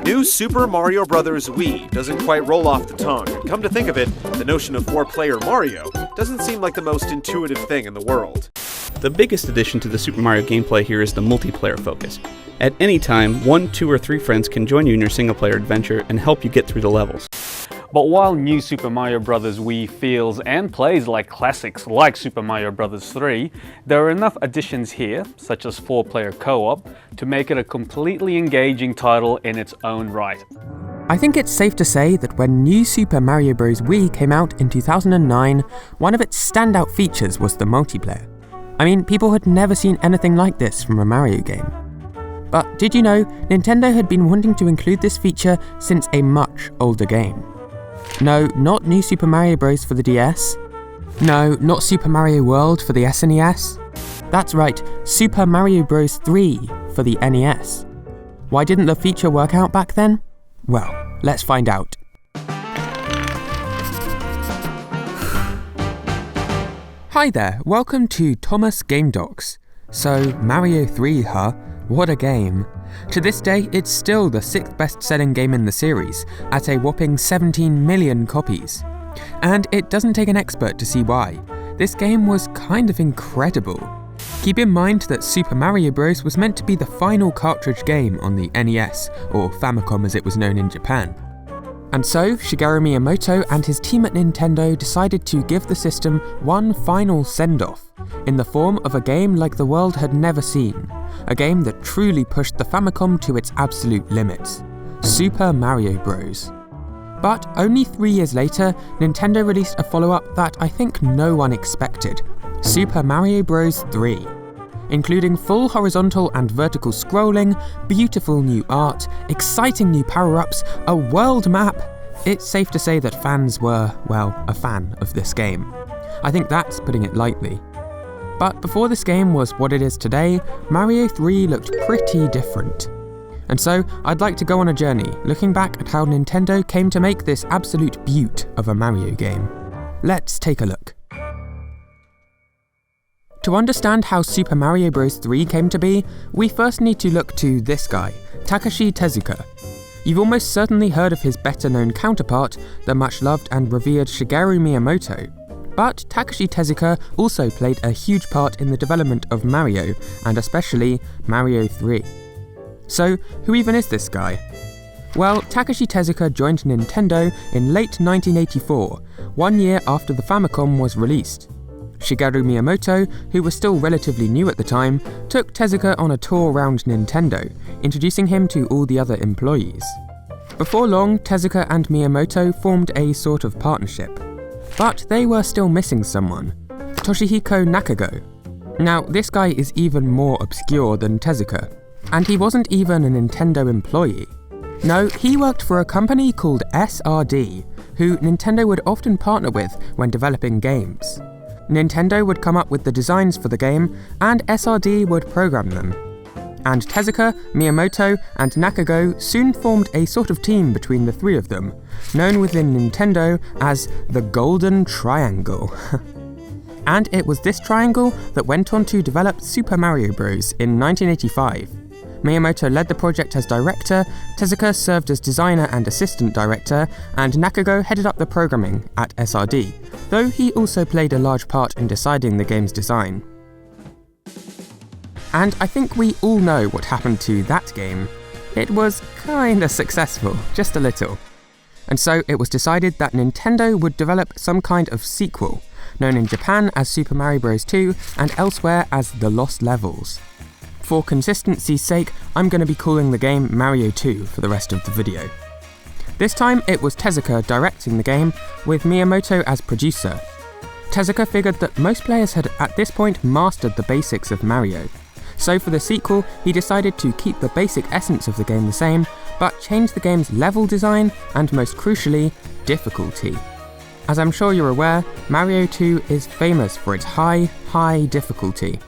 New Super Mario Bros Wii doesn't quite roll off the tongue, and come to think of it, the notion of 4-player Mario doesn't seem like the most intuitive thing in the world. The biggest addition to the Super Mario gameplay here is the multiplayer focus. At any time, 1, 2, or 3 friends can join you in your single-player adventure and help you get through the levels. But while New Super Mario Bros Wii feels and plays like classics like Super Mario Bros 3, there are enough additions here, such as 4-player co-op, to make it a completely engaging title in its own right. I think it's safe to say that when New Super Mario Bros Wii came out in 2009, one of its standout features was the multiplayer. I mean, people had never seen anything like this from a Mario game. But did you know, Nintendo had been wanting to include this feature since a much older game? No, not New Super Mario Bros for the DS. No, not Super Mario World for the SNES. That's right, Super Mario Bros 3 for the NES. Why didn't the feature work out back then? Well, let's find out. Hi there, welcome to Thomas Game Docs. So, Mario 3, huh? What a game. To this day, it's still the 6th best-selling game in the series, at a whopping 17 million copies. And it doesn't take an expert to see why. This game was kind of incredible. Keep in mind that Super Mario Bros. Was meant to be the final cartridge game on the NES, or Famicom as it was known in Japan. And so, Shigeru Miyamoto and his team at Nintendo decided to give the system one final send-off, in the form of a game like the world had never seen, a game that truly pushed the Famicom to its absolute limits, Super Mario Bros. But only 3 years later, Nintendo released a follow-up that I think no one expected, Super Mario Bros 3. Including full horizontal and vertical scrolling, beautiful new art, exciting new power-ups, a world map. It's safe to say that fans were, well, a fan of this game. I think that's putting it lightly. But before this game was what it is today, Mario 3 looked pretty different. And so, I'd like to go on a journey, looking back at how Nintendo came to make this absolute beaut of a Mario game. Let's take a look. To understand how Super Mario Bros 3 came to be, we first need to look to this guy, Takashi Tezuka. You've almost certainly heard of his better-known counterpart, the much-loved and revered Shigeru Miyamoto. But Takashi Tezuka also played a huge part in the development of Mario, and especially Mario 3. So, who even is this guy? Well, Takashi Tezuka joined Nintendo in late 1984, 1 year after the Famicom was released. Shigeru Miyamoto, who was still relatively new at the time, took Tezuka on a tour around Nintendo, introducing him to all the other employees. Before long, Tezuka and Miyamoto formed a sort of partnership. But they were still missing someone, Toshihiko Nakago. Now, this guy is even more obscure than Tezuka, and he wasn't even a Nintendo employee. No, he worked for a company called SRD, who Nintendo would often partner with when developing games. Nintendo would come up with the designs for the game, and SRD would program them. And Tezuka, Miyamoto, and Nakago soon formed a sort of team between the three of them, known within Nintendo as the Golden Triangle. And it was this triangle that went on to develop Super Mario Bros. In 1985. Miyamoto led the project as director, Tezuka served as designer and assistant director, and Nakago headed up the programming at SRD, though he also played a large part in deciding the game's design. And I think we all know what happened to that game. It was kinda successful, just a little. And so it was decided that Nintendo would develop some kind of sequel, known in Japan as Super Mario Bros 2 and elsewhere as The Lost Levels. For consistency's sake, I'm going to be calling the game Mario 2 for the rest of the video. This time it was Tezuka directing the game, with Miyamoto as producer. Tezuka figured that most players had at this point mastered the basics of Mario. So for the sequel, he decided to keep the basic essence of the game the same, but change the game's level design and most crucially, difficulty. As I'm sure you're aware, Mario 2 is famous for its high difficulty.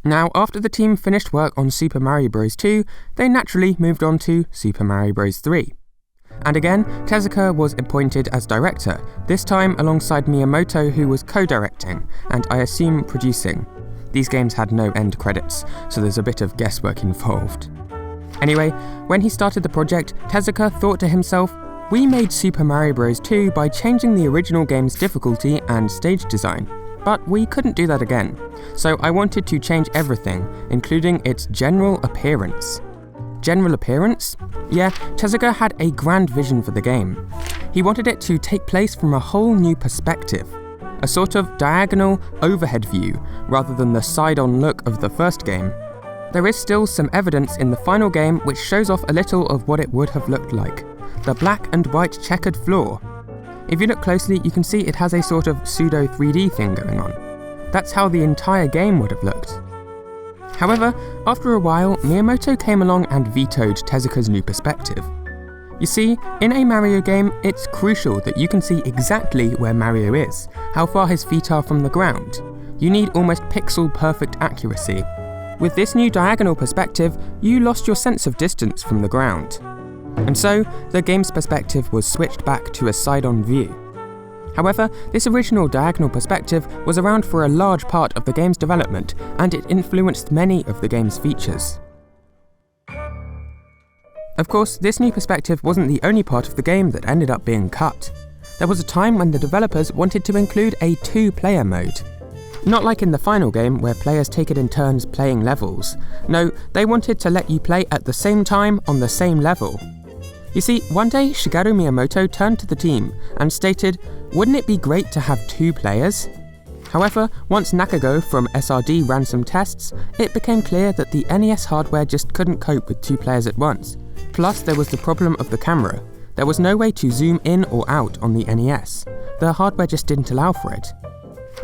Now, after the team finished work on Super Mario Bros 2, they naturally moved on to Super Mario Bros 3. And again, Tezuka was appointed as director, this time alongside Miyamoto, who was co-directing, and I assume producing. These games had no end credits, so there's a bit of guesswork involved. Anyway, when he started the project, Tezuka thought to himself, "We made Super Mario Bros. 2 by changing the original game's difficulty and stage design, but we couldn't do that again, so I wanted to change everything, including its general appearance." General appearance? Yeah, Tezuka had a grand vision for the game. He wanted it to take place from a whole new perspective, a sort of diagonal overhead view rather than the side-on look of the first game. There is still some evidence in the final game which shows off a little of what it would have looked like. The black and white checkered floor. If you look closely, you can see it has a sort of pseudo 3D thing going on. That's how the entire game would have looked. However, after a while, Miyamoto came along and vetoed Tezuka's new perspective. You see, in a Mario game, it's crucial that you can see exactly where Mario is, how far his feet are from the ground. You need almost pixel-perfect accuracy. With this new diagonal perspective, you lost your sense of distance from the ground. And so, the game's perspective was switched back to a side-on view. However, this original diagonal perspective was around for a large part of the game's development, and it influenced many of the game's features. Of course, this new perspective wasn't the only part of the game that ended up being cut. There was a time when the developers wanted to include a 2-player mode. Not like in the final game, where players take it in turns playing levels. No, they wanted to let you play at the same time on the same level. You see, one day Shigeru Miyamoto turned to the team and stated, "Wouldn't it be great to have 2 players?" However, once Nakago from SRD ran some tests, it became clear that the NES hardware just couldn't cope with 2 players at once. Plus, there was the problem of the camera. There was no way to zoom in or out on the NES. The hardware just didn't allow for it.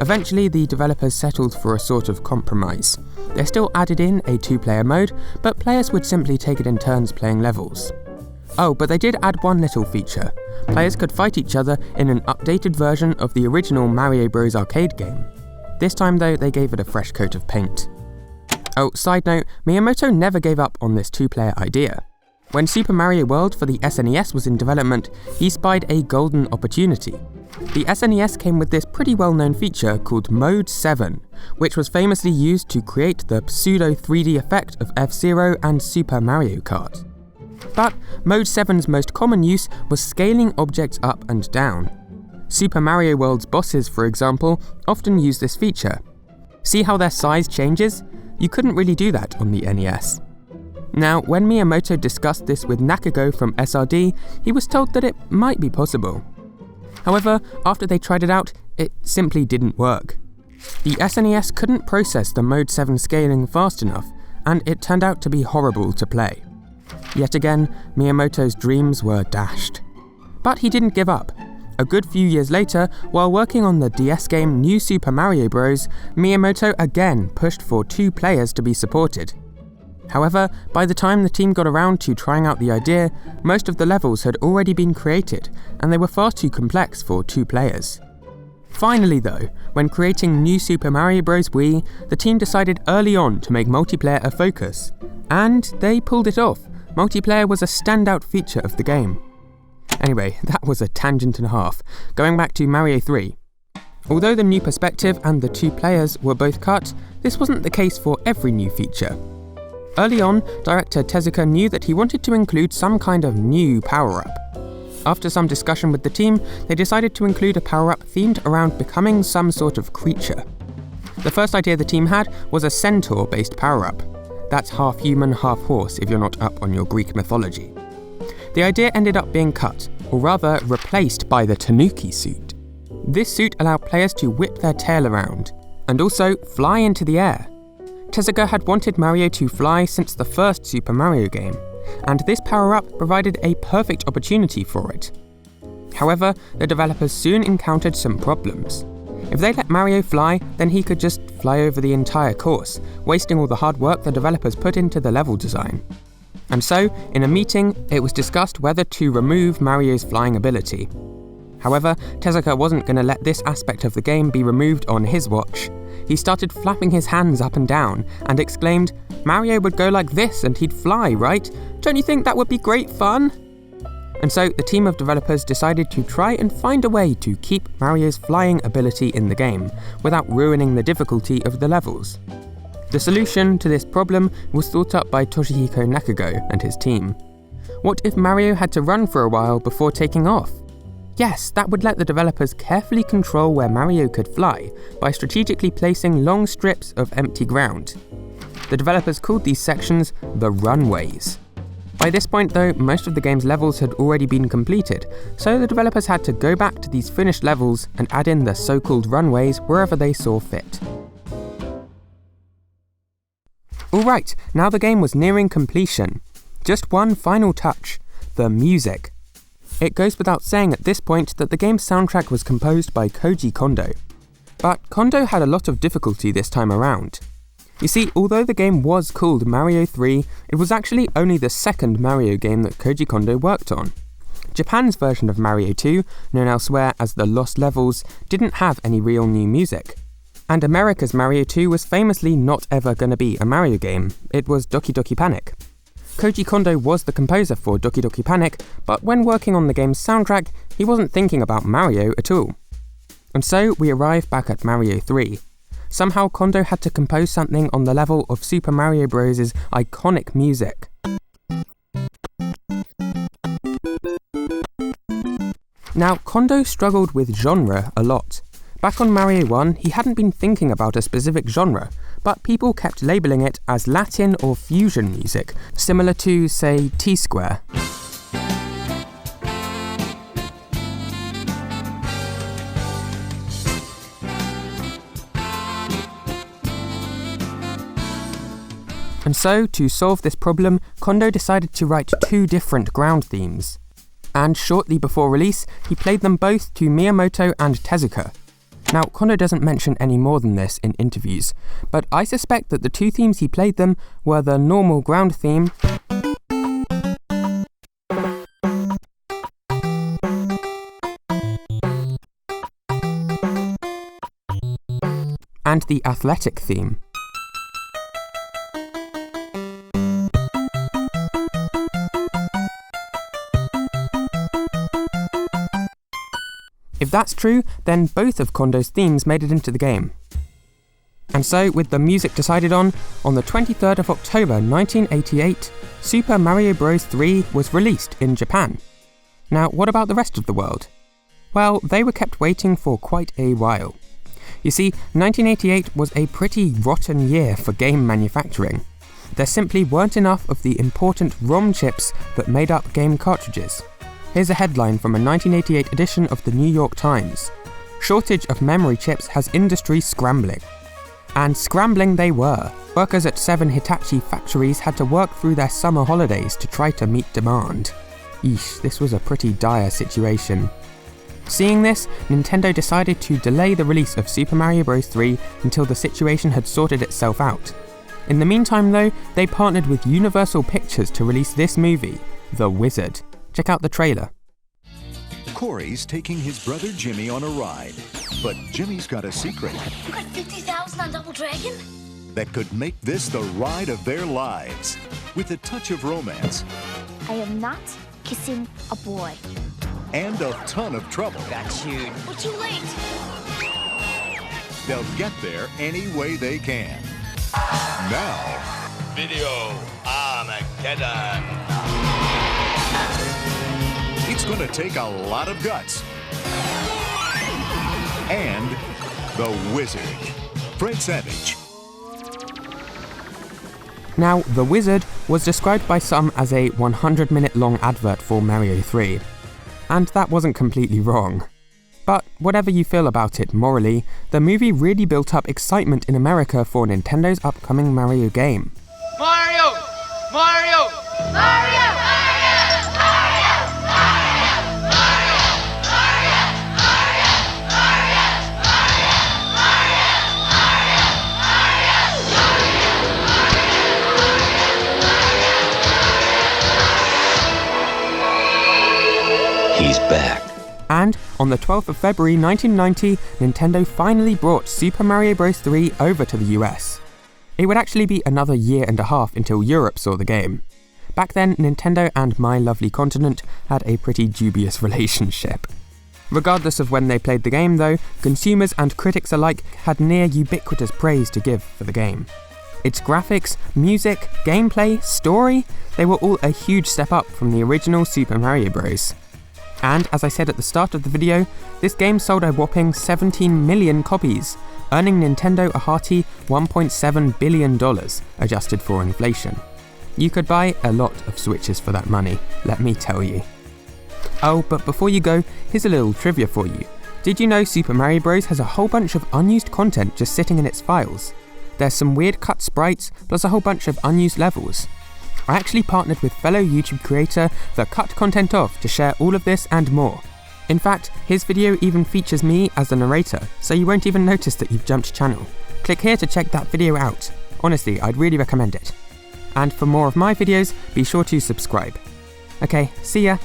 Eventually, the developers settled for a sort of compromise. They still added in a 2-player mode, but players would simply take it in turns playing levels. Oh, but they did add one little feature. Players could fight each other in an updated version of the original Mario Bros arcade game. This time though, they gave it a fresh coat of paint. Oh, side note, Miyamoto never gave up on this 2-player idea. When Super Mario World for the SNES was in development, he spied a golden opportunity. The SNES came with this pretty well-known feature called Mode 7, which was famously used to create the pseudo 3D effect of F-Zero and Super Mario Kart. But Mode 7's most common use was scaling objects up and down. Super Mario World's bosses, for example, often use this feature. See how their size changes? You couldn't really do that on the NES. Now, when Miyamoto discussed this with Nakago from SRD, he was told that it might be possible. However, after they tried it out, it simply didn't work. The SNES couldn't process the Mode 7 scaling fast enough, and it turned out to be horrible to play. Yet again, Miyamoto's dreams were dashed. But he didn't give up. A good few years later, while working on the DS game New Super Mario Bros., Miyamoto again pushed for 2 players to be supported. However, by the time the team got around to trying out the idea, most of the levels had already been created, and they were far too complex for 2 players. Finally though, when creating New Super Mario Bros Wii, the team decided early on to make multiplayer a focus. And they pulled it off. Multiplayer was a standout feature of the game. Anyway, that was a tangent and a half. Going back to Mario 3. Although the new perspective and the 2 players were both cut, this wasn't the case for every new feature. Early on, director Tezuka knew that he wanted to include some kind of new power-up. After some discussion with the team, they decided to include a power-up themed around becoming some sort of creature. The first idea the team had was a Centaur-based power-up. That's half human, half horse if you're not up on your Greek mythology. The idea ended up being cut, or rather replaced by the Tanooki suit. This suit allowed players to whip their tail around, and also fly into the air. Tezuka had wanted Mario to fly since the first Super Mario game, and this power-up provided a perfect opportunity for it. However, the developers soon encountered some problems. If they let Mario fly, then he could just fly over the entire course, wasting all the hard work the developers put into the level design. And so, in a meeting, it was discussed whether to remove Mario's flying ability. However, Tezuka wasn't going to let this aspect of the game be removed on his watch. He started flapping his hands up and down and exclaimed, "Mario would go like this and he'd fly, right? Don't you think that would be great fun?" And so the team of developers decided to try and find a way to keep Mario's flying ability in the game, without ruining the difficulty of the levels. The solution to this problem was thought up by Toshihiko Nakago and his team. What if Mario had to run for a while before taking off? Yes, that would let the developers carefully control where Mario could fly by strategically placing long strips of empty ground. The developers called these sections the runways. By this point though, most of the game's levels had already been completed, so the developers had to go back to these finished levels and add in the so-called runways wherever they saw fit. Alright, now the game was nearing completion. Just one final touch, the music. It goes without saying at this point that the game's soundtrack was composed by Koji Kondo. But Kondo had a lot of difficulty this time around. You see, although the game was called Mario 3, it was actually only the second Mario game that Koji Kondo worked on. Japan's version of Mario 2, known elsewhere as The Lost Levels, didn't have any real new music. And America's Mario 2 was famously not ever gonna be a Mario game, it was Doki Doki Panic. Koji Kondo was the composer for Doki Doki Panic, but when working on the game's soundtrack, he wasn't thinking about Mario at all. And so we arrive back at Mario 3. Somehow Kondo had to compose something on the level of Super Mario Bros.' iconic music. Now, Kondo struggled with genre a lot. Back on Mario 1, he hadn't been thinking about a specific genre, but people kept labelling it as Latin or fusion music, similar to, say, T-Square. And so, to solve this problem, Kondo decided to write two different ground themes. And shortly before release, he played them both to Miyamoto and Tezuka. Now, Kondo doesn't mention any more than this in interviews, but I suspect that the two themes he played them were the normal ground theme and the athletic theme. If that's true, then both of Kondo's themes made it into the game. And so, with the music decided on the 23rd of October 1988, Super Mario Bros. 3 was released in Japan. Now, what about the rest of the world? Well, they were kept waiting for quite a while. You see, 1988 was a pretty rotten year for game manufacturing. There simply weren't enough of the important ROM chips that made up game cartridges. Here's a headline from a 1988 edition of the New York Times. Shortage of memory chips has industry scrambling. And scrambling they were. Workers at 7 Hitachi factories had to work through their summer holidays to try to meet demand. Eesh, this was a pretty dire situation. Seeing this, Nintendo decided to delay the release of Super Mario Bros. 3 until the situation had sorted itself out. In the meantime though, they partnered with Universal Pictures to release this movie, The Wizard. Check out the trailer. Corey's taking his brother Jimmy on a ride, but Jimmy's got a secret. You got 50,000 on Double Dragon? That could make this the ride of their lives, with a touch of romance. I am not kissing a boy. And a ton of trouble. Got you. We're too late. They'll get there any way they can. Now, Video Armageddon. it's going to take a lot of guts. And the Wizard, Fred Savage. Now, The Wizard was described by some as a 100-minute long advert for Mario 3. And that wasn't completely wrong. But whatever you feel about it morally, the movie really built up excitement in America for Nintendo's upcoming Mario game. Mario! Mario! Mario! He's back. And on the 12th of February 1990, Nintendo finally brought Super Mario Bros. 3 over to the US. It would actually be another year and a half until Europe saw the game. Back then, Nintendo and my lovely continent had a pretty dubious relationship. Regardless of when they played the game though, consumers and critics alike had near ubiquitous praise to give for the game. Its graphics, music, gameplay, story, they were all a huge step up from the original Super Mario Bros. And as I said at the start of the video, this game sold a whopping 17 million copies, earning Nintendo a hearty $1.7 billion, adjusted for inflation. You could buy a lot of Switches for that money, let me tell you. Oh, but before you go, here's a little trivia for you. Did you know Super Mario Bros has a whole bunch of unused content just sitting in its files? There's some weird cut sprites, plus a whole bunch of unused levels. I actually partnered with fellow YouTube creator The Cut Content Of to share all of this and more. In fact, his video even features me as the narrator, so you won't even notice that you've jumped channel. Click here to check that video out. Honestly, I'd really recommend it. And for more of my videos, be sure to subscribe. Okay, see ya!